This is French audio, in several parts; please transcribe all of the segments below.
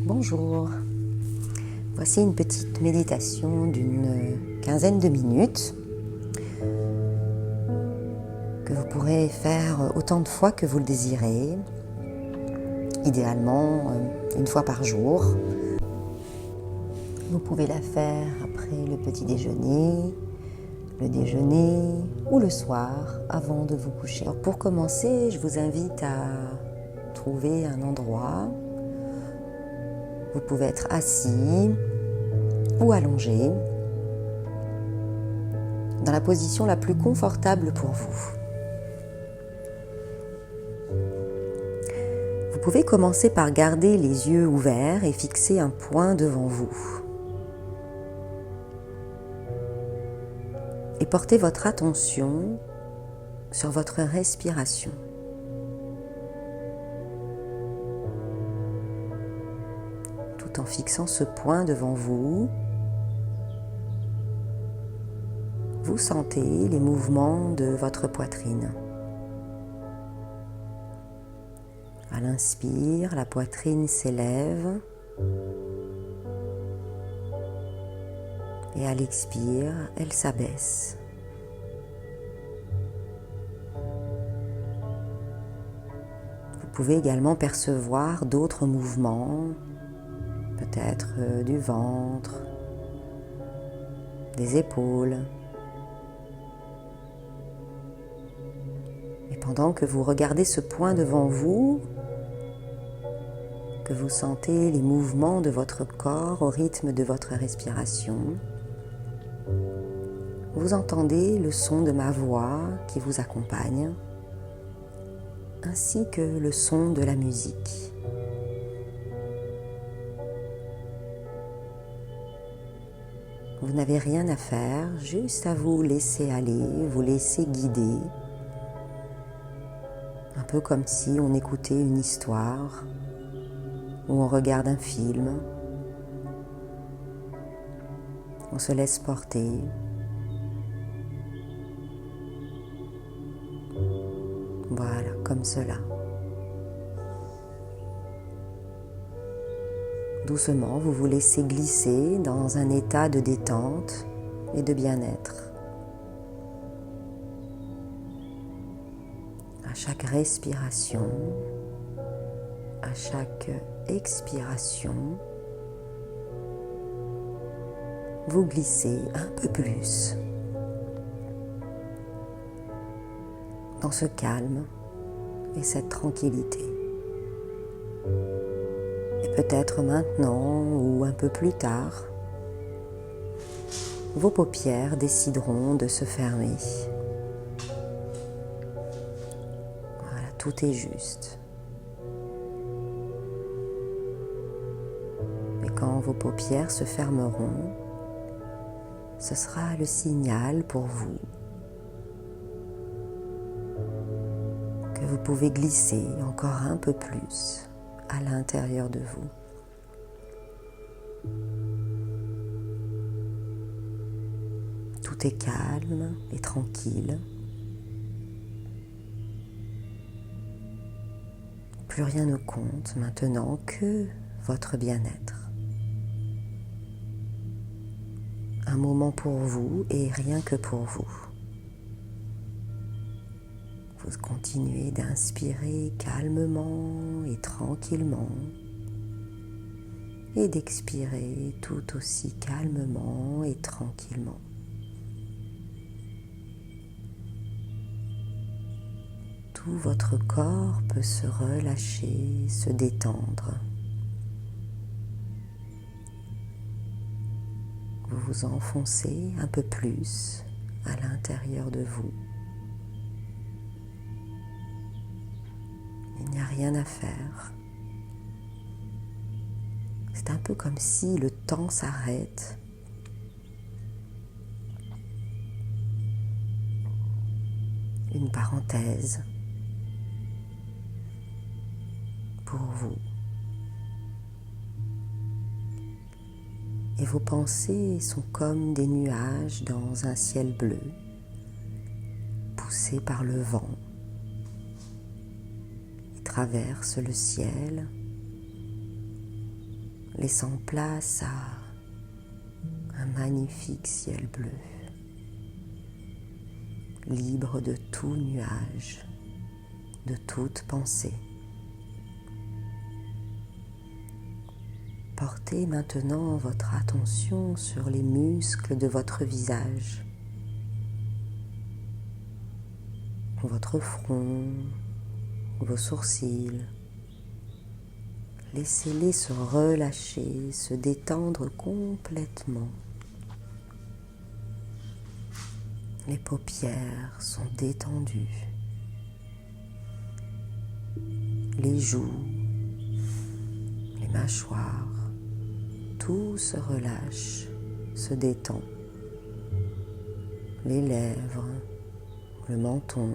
Bonjour, voici une petite méditation d'une quinzaine de minutes que vous pourrez faire autant de fois que vous le désirez, idéalement une fois par jour. Vous pouvez la faire après le petit déjeuner, le déjeuner ou le soir avant de vous coucher. Alors pour commencer, je vous invite à trouver un endroit. Vous pouvez être assis ou allongé dans la position la plus confortable pour vous. Vous pouvez commencer par garder les yeux ouverts et fixer un point devant vous. Et portez votre attention sur votre respiration. Tout en fixant ce point devant vous, vous sentez les mouvements de votre poitrine. À l'inspire, la poitrine s'élève et à l'expire, elle s'abaisse. Vous pouvez également percevoir d'autres mouvements, peut-être du ventre, des épaules. Et pendant que vous regardez ce point devant vous, que vous sentez les mouvements de votre corps au rythme de votre respiration, vous entendez le son de ma voix qui vous accompagne, ainsi que le son de la musique. Vous n'avez rien à faire, juste à vous laisser aller, vous laisser guider, un peu comme si on écoutait une histoire ou on regarde un film. On se laisse porter. Voilà, comme cela. Doucement, vous vous laissez glisser dans un état de détente et de bien-être. À chaque respiration, à chaque expiration, vous glissez un peu plus dans ce calme et cette tranquillité. Et peut-être maintenant ou un peu plus tard, vos paupières décideront de se fermer. Voilà, tout est juste. Et quand vos paupières se fermeront, ce sera le signal pour vous que vous pouvez glisser encore un peu plus à l'intérieur de vous. Tout est calme et tranquille. Plus rien ne compte maintenant que votre bien-être. Un moment pour vous et rien que pour vous. Vous continuez d'inspirer calmement et tranquillement et d'expirer tout aussi calmement et tranquillement. Tout votre corps peut se relâcher, se détendre. Vous vous enfoncez un peu plus à l'intérieur de vous. Il n'y a rien à faire. C'est un peu comme si le temps s'arrête. Une parenthèse pour vous. Et vos pensées sont comme des nuages dans un ciel bleu, poussés par le vent. traverse le ciel, laissant place à un magnifique ciel bleu, libre de tout nuage, de toute pensée. Portez maintenant votre attention sur les muscles de votre visage, votre front, vos sourcils. Laissez-les se relâcher, se détendre complètement. Les paupières sont détendues. Les joues, les mâchoires, tout se relâche, se détend. Les lèvres, le menton.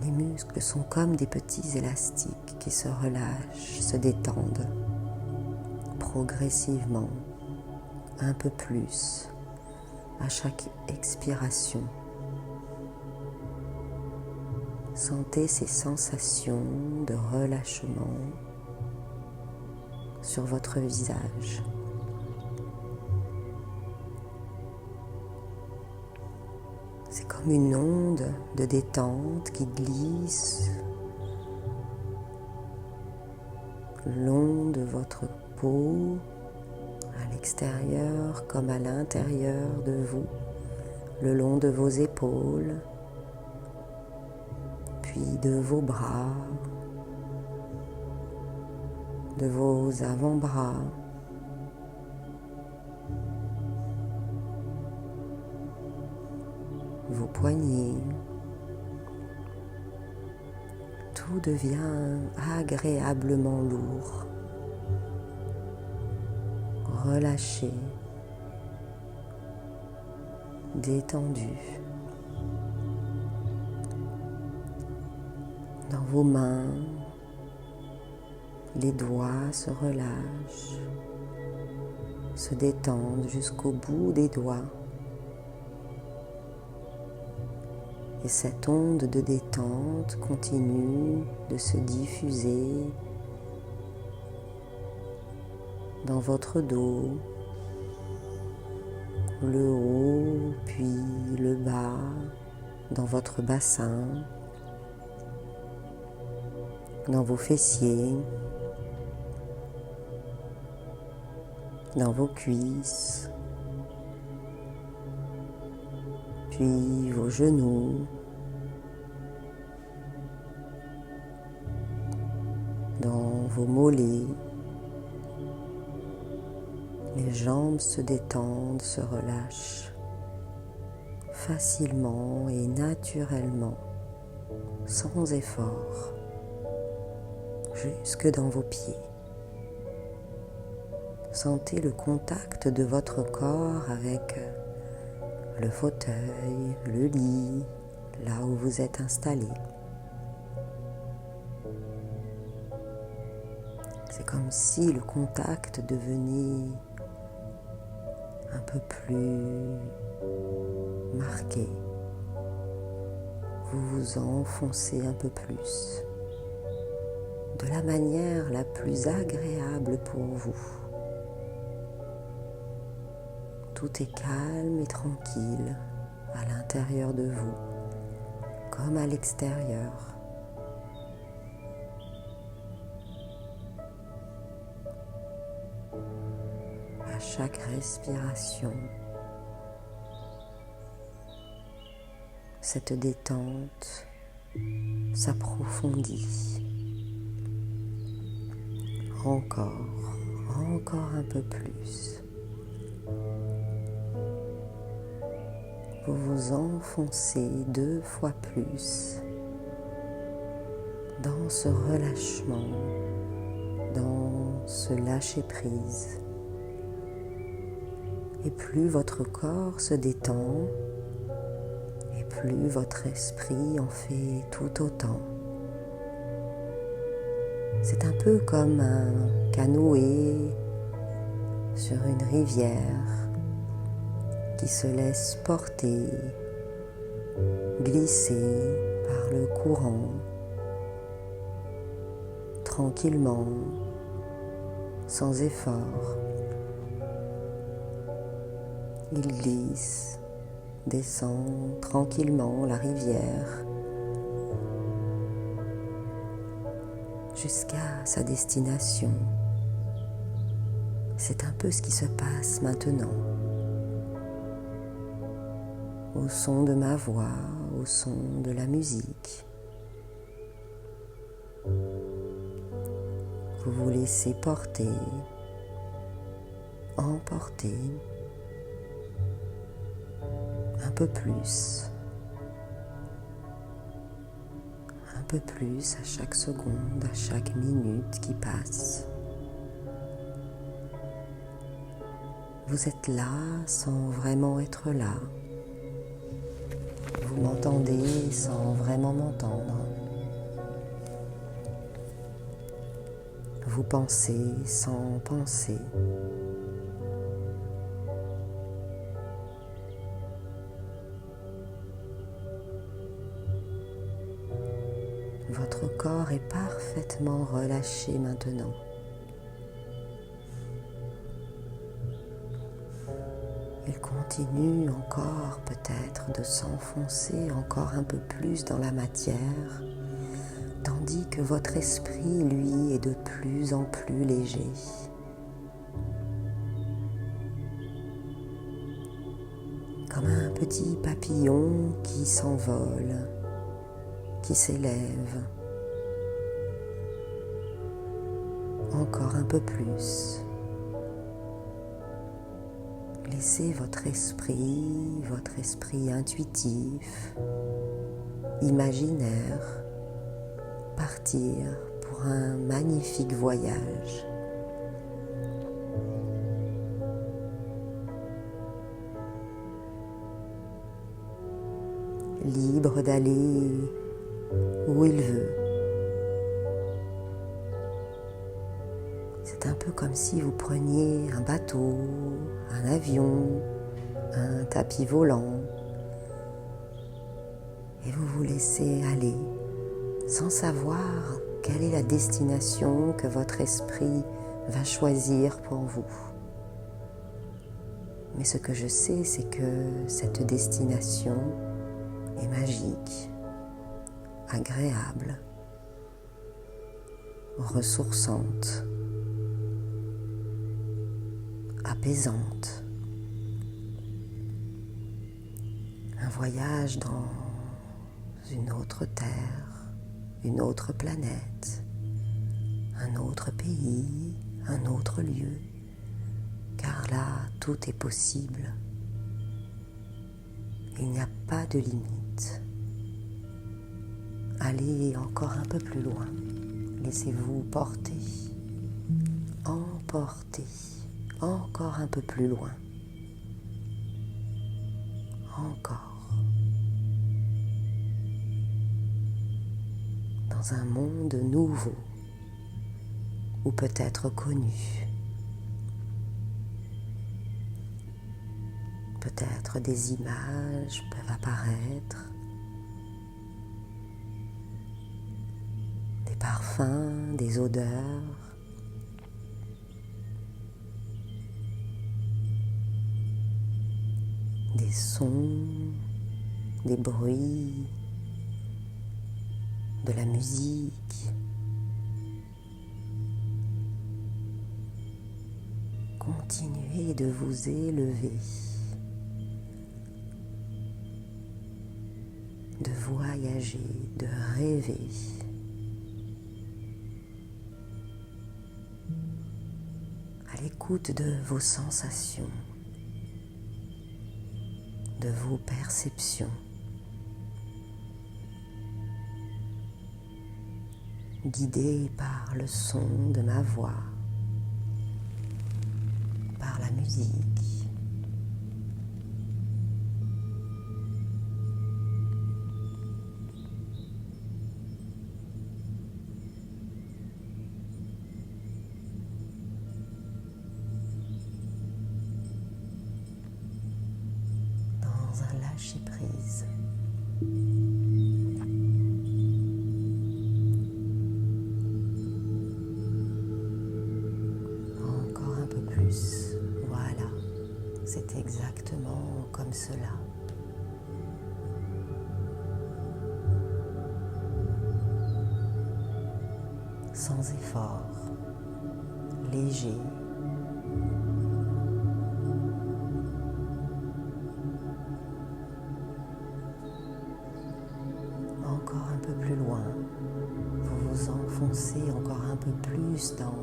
Les muscles sont comme des petits élastiques qui se relâchent, se détendent progressivement, un peu plus, à chaque expiration. Sentez ces sensations de relâchement sur votre visage. C'est comme une onde de détente qui glisse le long de votre peau, à l'extérieur comme à l'intérieur de vous, le long de vos épaules, puis de vos bras, de vos avant-bras, vos poignets. Tout devient agréablement lourd, relâché, détendu. Dans vos mains, les doigts se relâchent, se détendent jusqu'au bout des doigts. Et cette onde de détente continue de se diffuser dans votre dos, le haut puis le bas, dans votre bassin, dans vos fessiers, dans vos cuisses, puis vos genoux, dans vos mollets. Les jambes se détendent, se relâchent facilement et naturellement, sans effort, jusque dans vos pieds. Sentez le contact de votre corps avec le fauteuil, le lit, là où vous êtes installé. C'est comme si le contact devenait un peu plus marqué. Vous vous enfoncez un peu plus, de la manière la plus agréable pour vous. Tout est calme et tranquille à l'intérieur de vous, comme à l'extérieur. À chaque respiration, cette détente s'approfondit. Encore un peu plus. Vous vous enfoncez 2 fois plus dans ce relâchement, dans ce lâcher-prise. Et plus votre corps se détend, et plus votre esprit en fait tout autant. C'est un peu comme un canoë sur une rivière qui qui se laisse porter, glisser par le courant, tranquillement, sans effort. Il glisse, descend tranquillement la rivière jusqu'à sa destination. C'est un peu ce qui se passe maintenant. Au son de ma voix, au son de la musique. Vous vous laissez porter, emporter un peu plus à chaque seconde, à chaque minute qui passe. Vous êtes là sans vraiment être là. Vous m'entendez sans vraiment m'entendre. Vous pensez sans penser. Votre corps est parfaitement relâché maintenant. Il continue encore peut-être de s'enfoncer encore un peu plus dans la matière, tandis que votre esprit, lui, est de plus en plus léger. Comme un petit papillon qui s'envole, qui s'élève. Encore un peu plus. Laissez votre esprit intuitif, imaginaire, partir pour un magnifique voyage. Libre d'aller où il veut. C'est un peu comme si vous preniez un bateau, un avion, un tapis volant et vous vous laissez aller sans savoir quelle est la destination que votre esprit va choisir pour vous. Mais ce que je sais, c'est que cette destination est magique, agréable, ressourçante, apaisante. Un voyage dans une autre terre, une autre planète, un autre pays, un autre lieu, car là, tout est possible. Il n'y a pas de limite. Allez encore un peu plus loin. Laissez-vous porter, emporter, encore un peu plus loin. Encore. Dans un monde nouveau, ou peut-être connu. Peut-être des images peuvent apparaître, des parfums, des odeurs. Des sons, des bruits, de la musique. Continuez de vous élever, de voyager, de rêver. À l'écoute de vos sensations, de vos perceptions. Guidé par le son de ma voix, par la musique. lâchez prise. Encore un peu plus. Voilà, c'est exactement comme cela. Sans effort, léger. Encore un peu plus loin, vous vous enfoncez encore un peu plus dans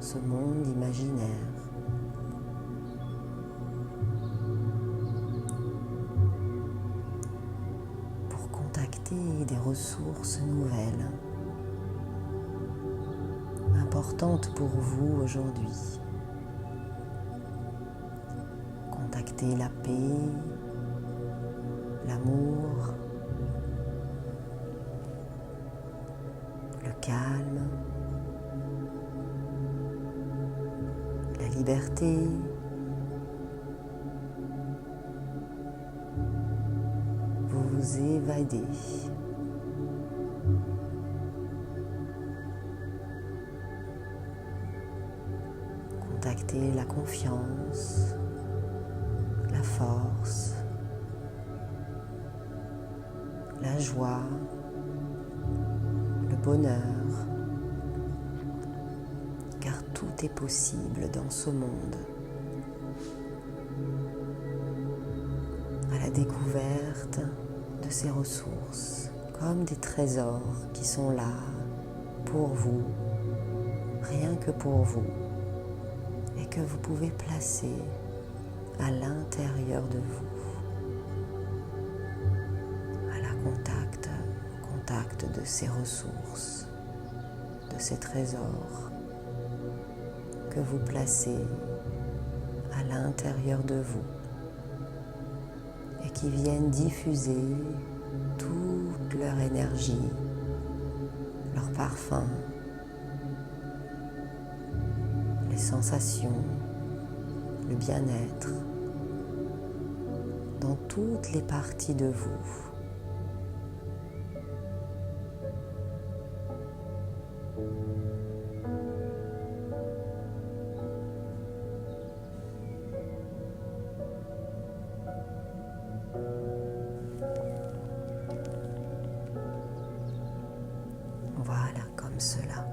ce monde imaginaire. Pour contacter des ressources nouvelles, importantes pour vous aujourd'hui. Contactez la paix, l'amour, le calme, la liberté, vous vous évadez. Contactez la confiance, la force, la joie, le bonheur, car tout est possible dans ce monde. À la découverte de ces ressources, comme des trésors qui sont là pour vous, rien que pour vous, et que vous pouvez placer à l'intérieur de vous, à la contact de ces ressources, de ces trésors que vous placez à l'intérieur de vous et qui viennent diffuser toute leur énergie, leur parfum, les sensations, le bien-être dans toutes les parties de vous. Voilà, comme cela.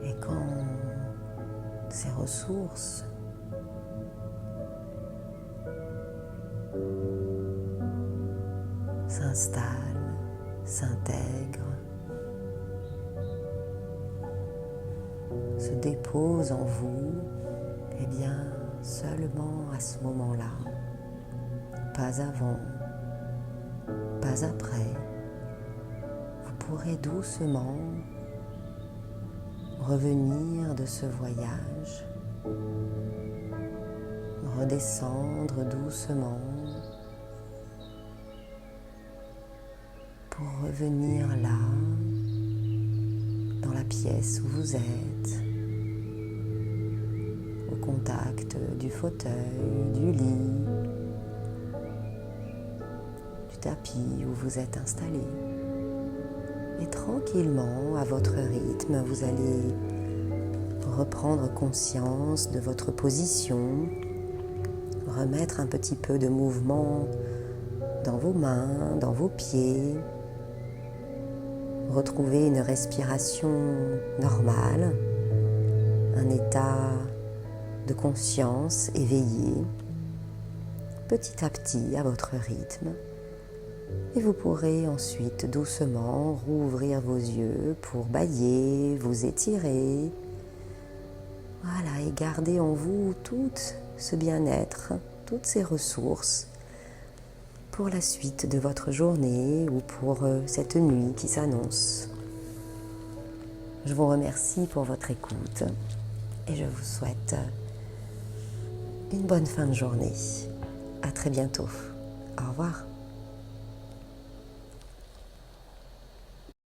Et quand ces ressources s'installent, s'intègrent, se déposent en vous, eh bien, seulement à ce moment-là, pas avant, pas après, vous pourrez doucement revenir de ce voyage, redescendre doucement pour revenir là, dans la pièce où vous êtes, au contact du fauteuil, du lit, du tapis où vous êtes installé. Et tranquillement, à votre rythme, vous allez reprendre conscience de votre position, remettre un petit peu de mouvement dans vos mains, dans vos pieds, retrouver une respiration normale, un état de conscience éveillé, petit à petit à votre rythme. Et vous pourrez ensuite doucement rouvrir vos yeux pour bâiller, vous étirer. Voilà, et garder en vous tout ce bien-être, toutes ces ressources pour la suite de votre journée ou pour cette nuit qui s'annonce. Je vous remercie pour votre écoute et je vous souhaite une bonne fin de journée. À très bientôt. Au revoir.